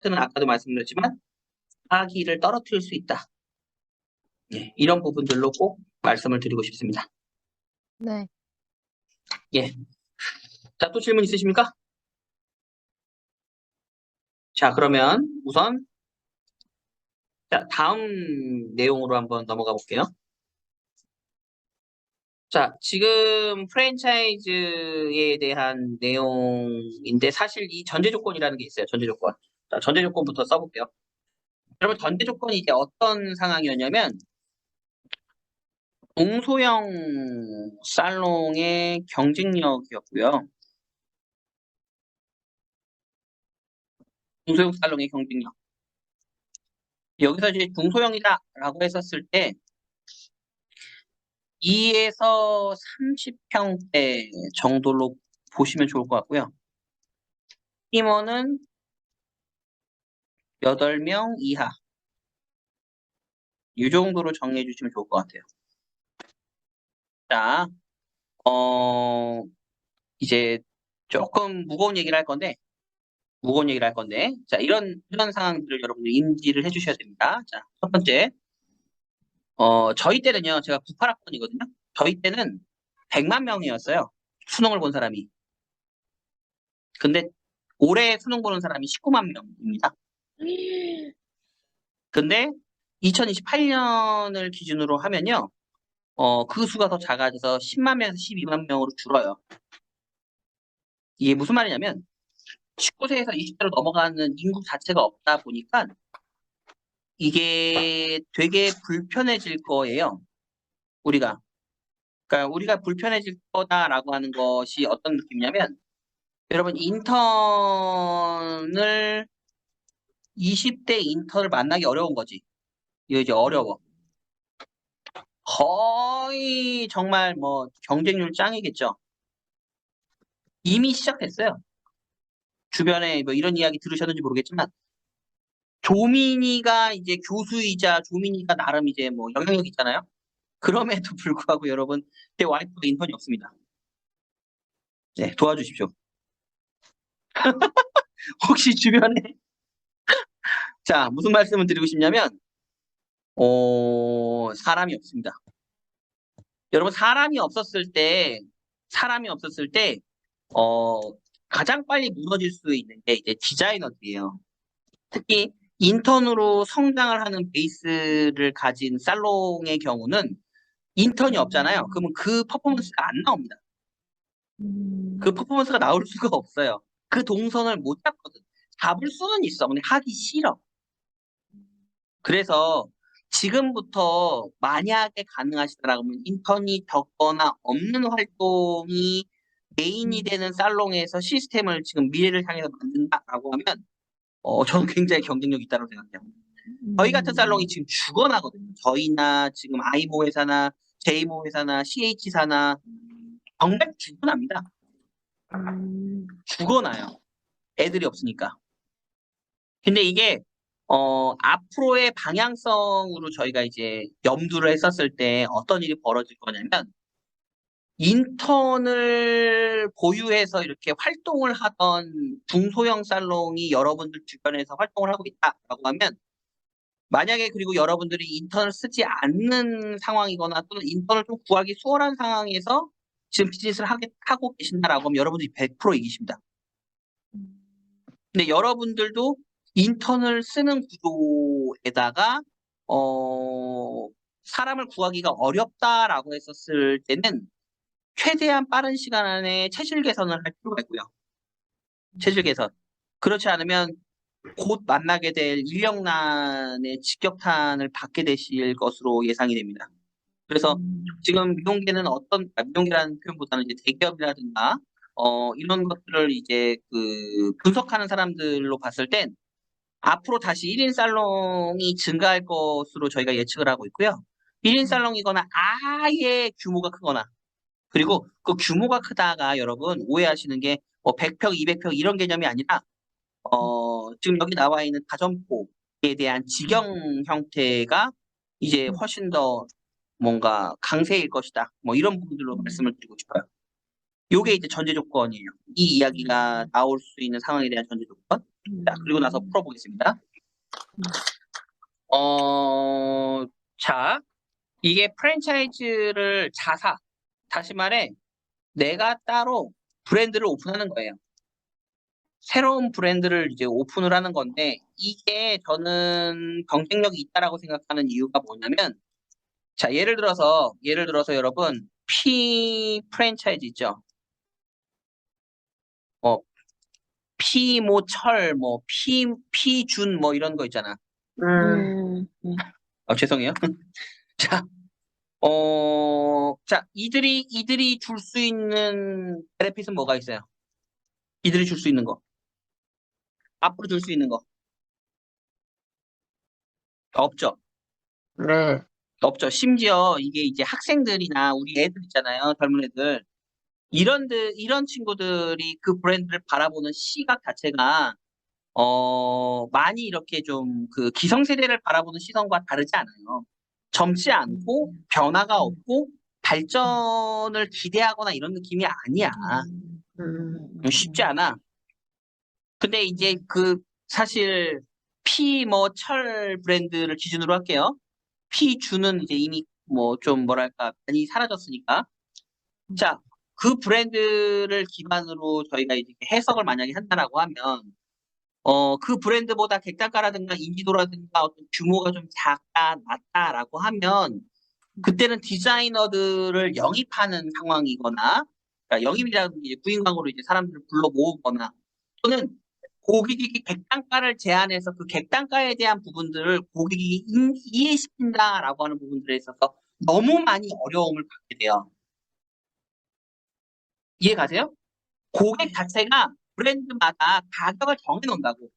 프로젝트는 아까도 말씀드렸지만 사기를 떨어뜨릴 수 있다. 예, 이런 부분들로 꼭 말씀을 드리고 싶습니다. 네. 예. 자, 또 질문 있으십니까? 자, 그러면 우선 자, 다음 내용으로 한번 넘어가 볼게요. 자, 지금 프랜차이즈에 대한 내용인데 사실 이 전제 조건이라는 게 있어요. 전제 조건. 자, 전제 조건부터 써볼게요. 여러분, 전제 조건이 이제 어떤 상황이었냐면 중소형 살롱의 경쟁력이었고요. 중소형 살롱의 경쟁력. 여기서 이제 중소형이다라고 했었을 때 2에서 30평대 정도로 보시면 좋을 것 같고요. 팀원은 8명 이하. 이 정도로 정리해 주시면 좋을 것 같아요. 자, 이제 조금 무거운 얘기를 할 건데, 자, 이런 상황들을 여러분들 인지를 해 주셔야 됩니다. 자, 첫 번째, 저희 때는요, 제가 98학번이거든요. 저희 때는 100만 명이었어요. 수능을 본 사람이. 근데 올해 수능 보는 사람이 19만 명입니다. 근데 2028년을 기준으로 하면요, 그 수가 더 작아져서 10만 명에서 12만 명으로 줄어요. 이게 무슨 말이냐면, 19세에서 20세로 넘어가는 인구 자체가 없다 보니까 이게 되게 불편해질 거예요. 우리가. 그러니까 우리가 불편해질 거다라고 하는 것이 어떤 느낌이냐면 여러분 인턴을 20대 인턴을 만나기 어려운 거지. 이거 이제 어려워. 거의 정말 뭐 경쟁률 짱이겠죠. 이미 시작됐어요. 주변에 뭐 이런 이야기 들으셨는지 모르겠지만 조민이가 이제 교수이자 조민이가 나름 이제 뭐 영향력 있잖아요. 그럼에도 불구하고 여러분 제 와이프가 인턴이 없습니다. 네, 도와주십시오. 혹시 주변에 자 무슨 말씀을 드리고 싶냐면 사람이 없습니다. 여러분 사람이 없었을 때 어, 가장 빨리 무너질 수 있는 게 이제 디자이너들이에요. 특히 인턴으로 성장을 하는 베이스를 가진 살롱의 경우는 인턴이 없잖아요. 그러면 그 퍼포먼스가 안 나옵니다. 그 퍼포먼스가 나올 수가 없어요. 그 동선을 못 잡거든. 잡을 수는 있어. 근데 하기 싫어. 그래서 지금부터 만약에 가능하시더라면 인턴이 적거나 없는 활동이 메인이 되는 살롱에서 시스템을 지금 미래를 향해서 만든다라고 하면 저는 굉장히 경쟁력이 있다고 생각해요. 저희 같은 살롱이 지금 죽어나거든요. 저희나 지금 아이모 회사나 제이모 회사나 CH사나 정말 죽어납니다. 죽어나요. 애들이 없으니까. 근데 이게 앞으로의 방향성으로 저희가 이제 염두를 했었을 때 어떤 일이 벌어질 거냐면 인턴을 보유해서 이렇게 활동을 하던 중소형 살롱이 여러분들 주변에서 활동을 하고 있다라고 하면 만약에 그리고 여러분들이 인턴을 쓰지 않는 상황이거나 또는 인턴을 좀 구하기 수월한 상황에서 지금 비즈니스를 하고 계신다라고 하면 여러분들이 100% 이기십니다. 근데 여러분들도 인턴을 쓰는 구조에다가 사람을 구하기가 어렵다라고 했었을 때는 최대한 빠른 시간 안에 체질 개선을 할 필요가 있고요. 체질 개선. 그렇지 않으면 곧 만나게 될 인력난의 직격탄을 받게 되실 것으로 예상이 됩니다. 그래서 지금 미용계는 미용계라는 표현보다는 이제 대기업이라든가 이런 것들을 이제 그 분석하는 사람들로 봤을 땐 앞으로 다시 1인 살롱이 증가할 것으로 저희가 예측을 하고 있고요. 1인 살롱이거나 아예 규모가 크거나 그리고 그 규모가 크다가 여러분 오해하시는 게 뭐 100평, 200평 이런 개념이 아니라 지금 여기 나와 있는 다점포에 대한 직영 형태가 이제 훨씬 더 뭔가 강세일 것이다. 뭐 이런 부분들로 말씀을 드리고 싶어요. 요게 이제 전제 조건이에요. 이 이야기가 나올 수 있는 상황에 대한 전제 조건. 자, 그리고 나서 풀어보겠습니다. 자, 이게 프랜차이즈를 다시 말해, 내가 따로 브랜드를 오픈하는 거예요. 새로운 브랜드를 이제 오픈을 하는 건데, 이게 저는 경쟁력이 있다라고 생각하는 이유가 뭐냐면, 자, 예를 들어서 여러분, P 프랜차이즈 있죠? 뭐, P 뭐 철, 뭐, P준 뭐 이런 거 있잖아. 죄송해요. 자, 이들이 줄 수 있는 베네핏은 뭐가 있어요? 이들이 줄 수 있는 거. 앞으로 줄 수 있는 거. 없죠. 네. 없죠. 심지어 이게 이제 학생들이나 우리 애들 있잖아요. 젊은 애들. 이런 친구들이 그 브랜드를 바라보는 시각 자체가, 많이 이렇게 좀 그 기성세대를 바라보는 시선과 다르지 않아요. 젊지 않고, 변화가 없고, 발전을 기대하거나 이런 느낌이 아니야. 쉽지 않아. 근데 이제 사실, 뭐, 철 브랜드를 기준으로 할게요. P주는 이제 이미 뭐 좀 뭐랄까 많이 사라졌으니까. 자, 그 브랜드를 기반으로 저희가 이제 해석을 만약에 한다라고 하면, 그 브랜드보다 객단가라든가 인지도라든가 어떤 규모가 좀 작다, 낮다라고 하면, 그때는 디자이너들을 영입하는 상황이거나, 그러니까 영입이라는 게 구인 광고로 이제 사람들을 불러 모으거나, 또는 고객이 객단가를 제안해서 그 객단가에 대한 부분들을 고객이 이해시킨다라고 하는 부분들에 있어서 너무 많이 어려움을 갖게 돼요. 이해 가세요? 고객 자체가 브랜드마다 가격을 정해놓는다고.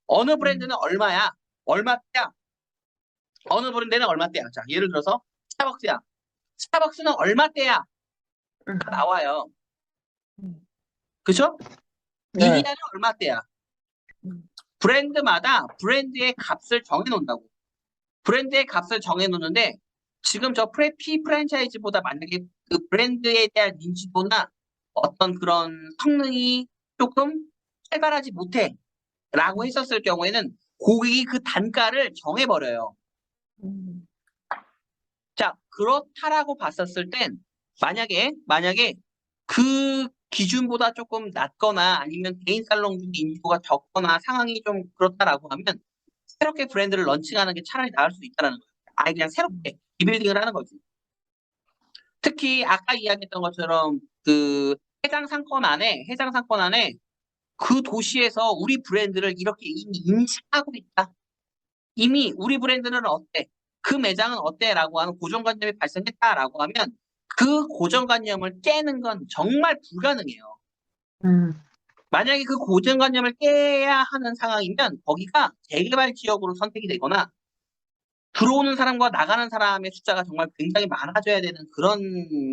어느 브랜드는 얼마야? 얼마대야? 어느 브랜드는 얼마대야? 자, 예를 들어서 스타벅스야. 스타벅스는 얼마대야? 다 나와요. 그죠? 네. 이니아는 얼마대야? 브랜드마다 브랜드의 값을 정해놓는다고. 브랜드의 값을 정해놓는데 지금 저 P 프랜차이즈보다 만약에 그 브랜드에 대한 인지도나 어떤 그런 성능이 조금 활발하지 못해 라고 했었을 경우에는 고객이 그 단가를 정해버려요. 자, 그렇다라고 봤었을 땐 만약에 그 기준보다 조금 낮거나 아니면 개인 살롱 중에 인지도가 적거나 상황이 좀 그렇다라고 하면 새롭게 브랜드를 런칭하는 게 차라리 나을 수 있다는 거예요. 아예 그냥 새롭게 리빌딩을 하는 거지. 특히 아까 이야기했던 것처럼 그 해당 상권 안에 그 도시에서 우리 브랜드를 이렇게 이미 인식하고 있다. 이미 우리 브랜드는 어때? 그 매장은 어때? 라고 하는 고정관념이 발생했다라고 하면 그 고정관념을 깨는 건 정말 불가능해요. 만약에 그 고정관념을 깨야 하는 상황이면 거기가 재개발 지역으로 선택이 되거나 들어오는 사람과 나가는 사람의 숫자가 정말 굉장히 많아져야 되는 그런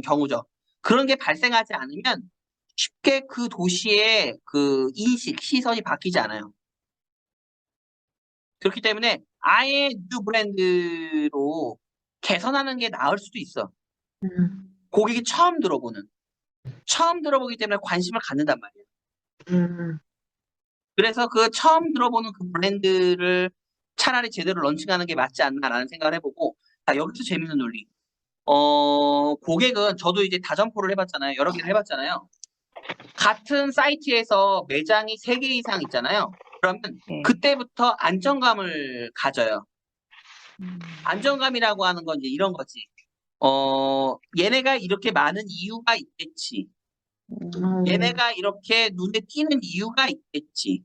경우죠. 그런 게 발생하지 않으면 쉽게 그 도시의 그 인식, 시선이 바뀌지 않아요. 그렇기 때문에 아예 뉴 브랜드로 개선하는 게 나을 수도 있어. 고객이 처음 들어보기 때문에 관심을 갖는단 말이에요. 그래서 그 처음 들어보는 그 브랜드를 차라리 제대로 런칭하는 게 맞지 않나라는 생각을 해보고, 자, 여기서 재밌는 논리. 고객은 저도 이제 다점포를 해봤잖아요. 여러 개를 해봤잖아요. 같은 사이트에서 매장이 3개 이상 있잖아요. 그러면 그때부터 안정감을 가져요. 안정감이라고 하는 건 이제 이런 거지. 얘네가 이렇게 많은 이유가 있겠지. 얘네가 이렇게 눈에 띄는 이유가 있겠지.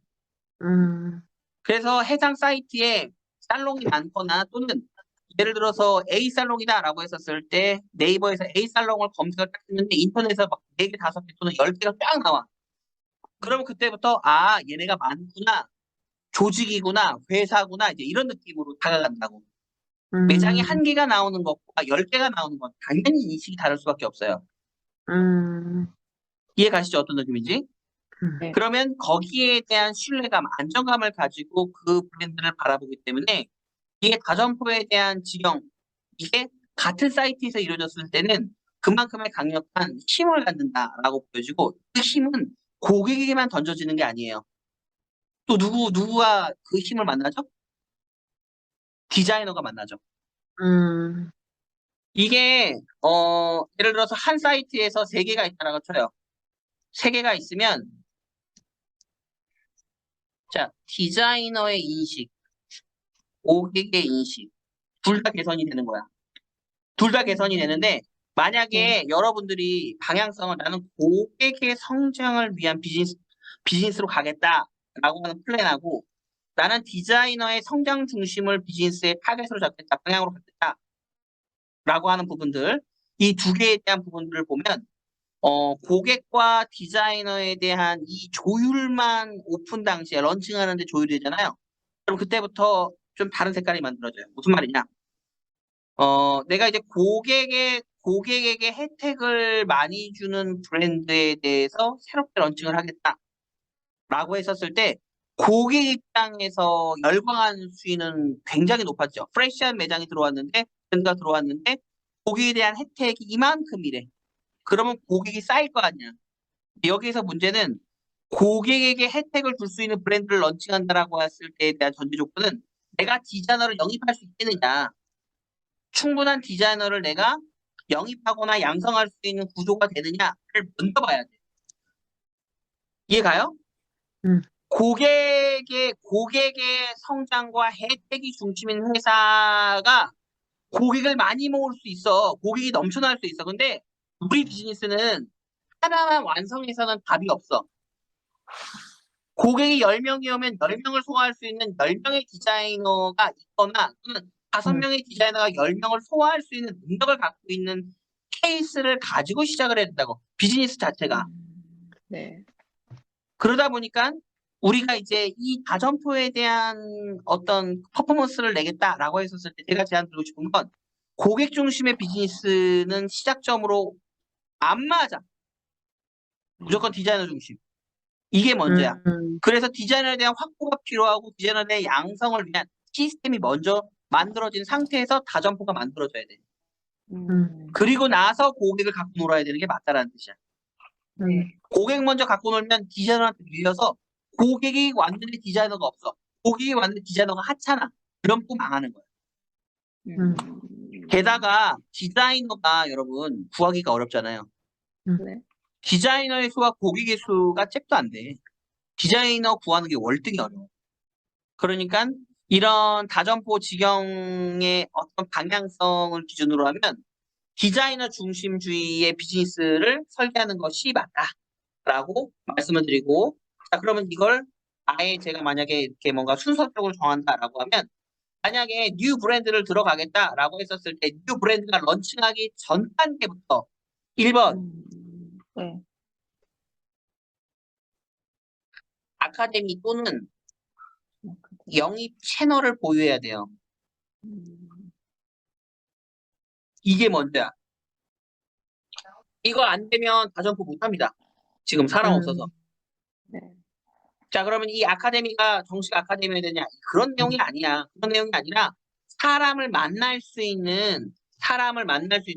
그래서 해당 사이트에 살롱이 많거나 또는 예를 들어서 A 살롱이다라고 했었을 때 네이버에서 A 살롱을 검색을 딱 했는데 인터넷에서 막 4개, 5개 또는 10개가 쫙 나와. 그러면 그때부터 얘네가 많구나. 조직이구나. 회사구나. 이제 이런 느낌으로 다가간다고. 매장이 1개가 나오는 것과 10개가 나오는 건 당연히 인식이 다를 수밖에 없어요. 이해 가시죠? 어떤 느낌인지? 네. 그러면 거기에 대한 신뢰감, 안정감을 가지고 그 브랜드를 바라보기 때문에 이게 다점포에 대한 지형, 이게 같은 사이트에서 이루어졌을 때는 그 그만큼의 강력한 힘을 갖는다라고 보여지고 그 힘은 고객에게만 던져지는 게 아니에요. 또 누구가 그 힘을 만나죠? 디자이너가 만나죠. 음, 이게 예를 들어서 한 사이트에서 세 개가 있다라고 쳐요. 세 개가 있으면 자 디자이너의 인식, 고객의 인식 둘 다 개선이 되는 거야. 둘 다 개선이 되는데 만약에 여러분들이 방향성을 나는 고객의 성장을 위한 비즈니스로 가겠다라고 하는 플랜하고 나는 디자이너의 성장 중심을 비즈니스의 타겟으로 잡겠다, 방향으로 가겠다라고 하는 부분들 이 두 개에 대한 부분들을 보면 고객과 디자이너에 대한 이 조율만 오픈 당시에 런칭하는데 조율이 되잖아요. 그럼 그때부터 좀 다른 색깔이 만들어져요. 무슨 말이냐? 내가 이제 고객에게 혜택을 많이 주는 브랜드에 대해서 새롭게 런칭을 하겠다라고 했었을 때 고객 입장에서 열광하는 수위는 굉장히 높았죠. 프레시한 매장이 들어왔는데 브랜드가 들어왔는데 고객에 대한 혜택이 이만큼이래. 그러면 고객이 쌓일 거 아니야. 여기서 문제는 고객에게 혜택을 줄 수 있는 브랜드를 런칭한다라고 했을 때에 대한 전제 조건은 내가 디자이너를 영입할 수 있겠느냐. 충분한 디자이너를 내가 영입하거나 양성할 수 있는 구조가 되느냐를 먼저 봐야 돼. 이해가요? 음, 고객의 성장과 혜택이 중심인 회사가 고객을 많이 모을 수 있어. 고객이 넘쳐날 수 있어. 근데 우리 비즈니스는 하나만 완성해서는 답이 없어. 고객이 10명이 오면 10명을 소화할 수 있는 10명의 디자이너가 있거나 또는 5명의 디자이너가 10명을 소화할 수 있는 능력을 갖고 있는 케이스를 가지고 시작을 해야 된다고. 비즈니스 자체가. 네. 그러다 보니까 우리가 이제 이 다점포에 대한 어떤 퍼포먼스를 내겠다라고 했었을 때 제가 제안드리고 싶은 건 고객 중심의 비즈니스는 시작점으로 안 맞아. 무조건 디자이너 중심. 이게 먼저야. 그래서 디자이너에 대한 확보가 필요하고 디자이너에 대한 양성을 위한 시스템이 먼저 만들어진 상태에서 다점포가 만들어져야 돼. 그리고 나서 고객을 갖고 놀아야 되는 게 맞다라는 뜻이야. 고객 먼저 갖고 놀면 디자이너한테 밀려서 고객이 왔는데 디자이너가 없어. 고객이 왔는데 디자이너가 하찮아. 그럼 또 망하는 거야. 게다가 디자이너가 여러분 구하기가 어렵잖아요. 네. 디자이너의 수와 고객의 수가 잽도 안 돼. 디자이너 구하는 게 월등히 어려워. 그러니까 이런 다점포 직영의 어떤 방향성을 기준으로 하면 디자이너 중심주의의 비즈니스를 설계하는 것이 맞다라고 말씀을 드리고 자 그러면 이걸 아예 제가 만약에 이렇게 뭔가 순서적으로 정한다라고 하면 만약에 뉴 브랜드를 들어가겠다라고 했었을 때 뉴 브랜드가 런칭하기 전 단계부터 1번 네. 아카데미 또는 영입 채널을 보유해야 돼요. 이게 먼저야. 이거 안 되면 다점포 못 합니다. 지금 사람 없어서. 네. 자, 그러면 이 아카데미가 정식 아카데미가 되냐? 그런 내용이 아니야. 그런 내용이 아니라 사람을 만날 수 있는,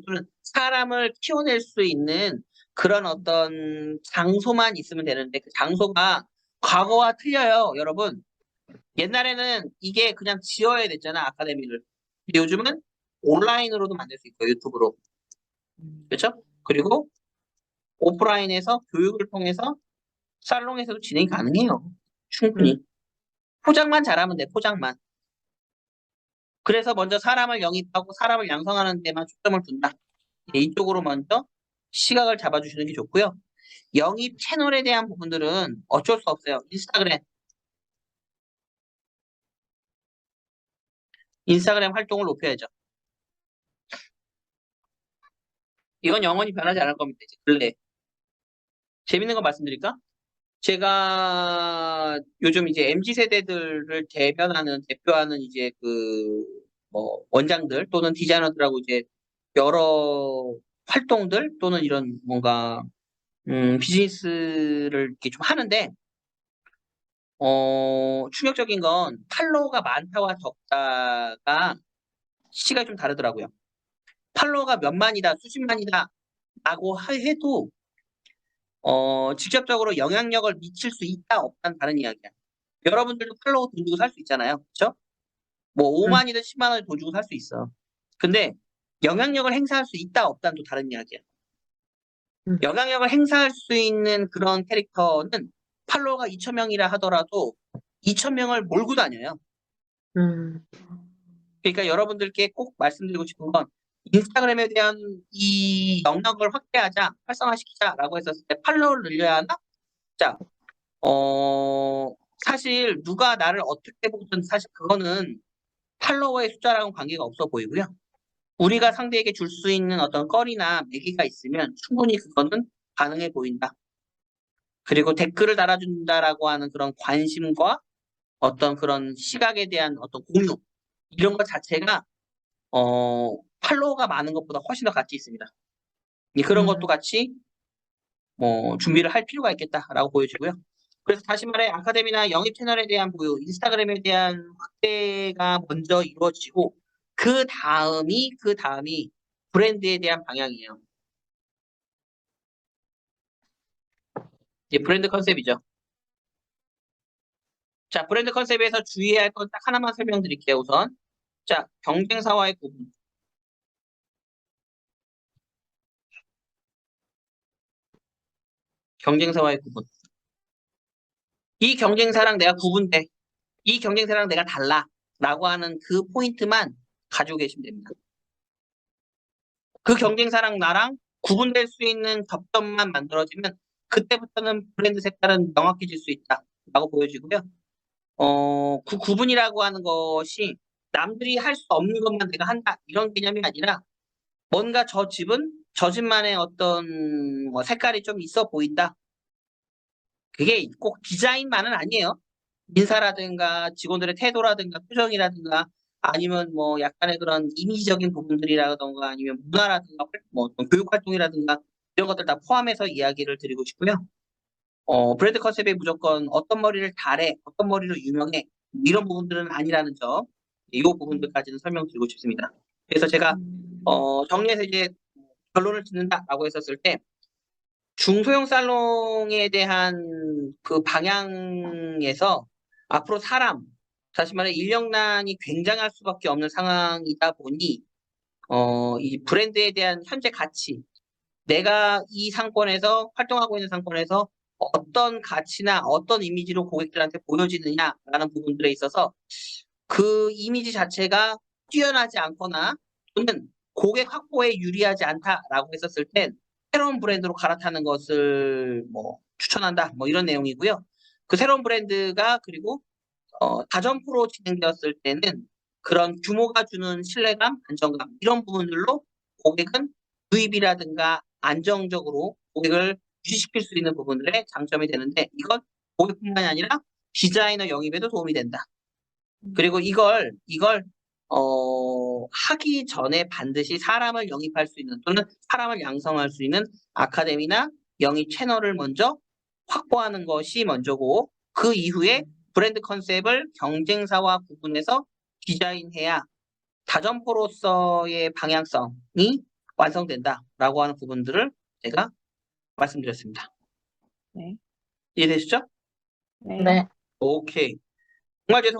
또는 사람을 키워낼 수 있는 그런 어떤 장소만 있으면 되는데 그 장소가 과거와 틀려요, 여러분. 옛날에는 이게 그냥 지어야 됐잖아, 아카데미를. 근데 요즘은 온라인으로도 만들 수 있고, 유튜브로. 그렇죠? 그리고 오프라인에서 교육을 통해서 살롱에서도 진행이 가능해요. 충분히. 포장만 잘하면 돼, 포장만. 그래서 먼저 사람을 영입하고 사람을 양성하는 데만 초점을 둔다. 이쪽으로 먼저 시각을 잡아주시는 게 좋고요. 영입 채널에 대한 부분들은 어쩔 수 없어요. 인스타그램 활동을 높여야죠. 이건 영원히 변하지 않을 겁니다. 이제 근래. 재밌는 거 말씀드릴까? 제가 요즘 이제 MZ 세대들을 대표하는 이제 뭐 원장들 또는 디자이너들하고 이제 여러 활동들 또는 이런 뭔가 비즈니스를 이렇게 좀 하는데 충격적인 건 팔로워가 많다와 적다가 시각이 좀 다르더라고요. 팔로워가 몇만이다, 수십만이다 라고 해도 직접적으로 영향력을 미칠 수 있다 없다는 다른 이야기야. 여러분들도 팔로워 돈 주고 살 수 있잖아요. 그렇죠? 뭐 5만이든 10만 원을 돈 주고 살 수 있어. 근데 영향력을 행사할 수 있다 없다는 또 다른 이야기야. 영향력을 행사할 수 있는 그런 캐릭터는 팔로워가 2,000명이라 하더라도 2,000명을 몰고 다녀요. 그러니까 여러분들께 꼭 말씀드리고 싶은 건 인스타그램에 대한 이 영역을 확대하자, 활성화시키자라고 했었을 때 팔로워를 늘려야 하나? 자, 사실 누가 나를 어떻게 보든 사실 그거는 팔로워의 숫자랑은 관계가 없어 보이고요. 우리가 상대에게 줄 수 있는 어떤 거리나 매개가 있으면 충분히 그거는 가능해 보인다. 그리고 댓글을 달아준다라고 하는 그런 관심과 어떤 그런 시각에 대한 어떤 공유 이런 것 자체가 팔로워가 많은 것보다 훨씬 더 가치 있습니다. 그런 것도 같이 뭐 준비를 할 필요가 있겠다라고 보여지고요. 그래서 다시 말해 아카데미나 영입 채널에 대한 보유, 인스타그램에 대한 확대가 먼저 이루어지고 그 다음이 브랜드에 대한 방향이에요. 이제 브랜드 컨셉이죠. 자, 브랜드 컨셉에서 주의해야 할 건 딱 하나만 설명드릴게요, 우선. 자, 경쟁사와의 구분. 경쟁사와의 구분. 이 경쟁사랑 내가 구분돼. 이 경쟁사랑 내가 달라. 라고 하는 그 포인트만 가지고 계시면 됩니다. 그 경쟁사랑 나랑 구분될 수 있는 접점만 만들어지면 그때부터는 브랜드 색깔은 명확해질 수 있다. 라고 보여지고요. 그 구분이라고 하는 것이 남들이 할 수 없는 것만 내가 한다. 이런 개념이 아니라 뭔가 저 집만의 어떤 뭐 색깔이 좀 있어 보인다. 그게 꼭 디자인만은 아니에요. 인사라든가 직원들의 태도라든가 표정이라든가 아니면 뭐 약간의 그런 이미지적인 부분들이라든가 아니면 문화라든가 뭐 어떤 교육 활동이라든가 이런 것들 다 포함해서 이야기를 드리고 싶고요. 브랜드 컨셉이 무조건 어떤 머리를 달해, 어떤 머리로 유명해 이런 부분들은 아니라는 점, 이 부분들까지는 설명드리고 싶습니다. 그래서 제가 정리해서 이제 결론을 짓는다라고 했었을 때 중소형 살롱에 대한 그 방향에서 앞으로 다시 말해 인력난이 굉장할 수밖에 없는 상황이다 보니 이 브랜드에 대한 현재 가치, 내가 이 상권에서 활동하고 있는 상권에서 어떤 가치나 어떤 이미지로 고객들한테 보여지느냐라는 부분들에 있어서 그 이미지 자체가 뛰어나지 않거나 또는 고객 확보에 유리하지 않다라고 했었을 땐 새로운 브랜드로 갈아타는 것을 뭐 추천한다 뭐 이런 내용이고요. 그 새로운 브랜드가 그리고 다점포로 진행되었을 때는 그런 규모가 주는 신뢰감, 안정감 이런 부분들로 고객은 유입이라든가 안정적으로 고객을 유지시킬 수 있는 부분들의 장점이 되는데 이건 고객뿐만이 아니라 디자이너 영입에도 도움이 된다. 그리고 이걸 하기 전에 반드시 사람을 영입할 수 있는 또는 사람을 양성할 수 있는 아카데미나 영입 채널을 먼저 확보하는 것이 먼저고 그 이후에 브랜드 컨셉을 경쟁사와 구분해서 디자인해야 다점포로서의 방향성이 완성된다라고 하는 부분들을 제가 말씀드렸습니다. 네. 이해되시죠? 네. 오케이. 정말 죄송합니다.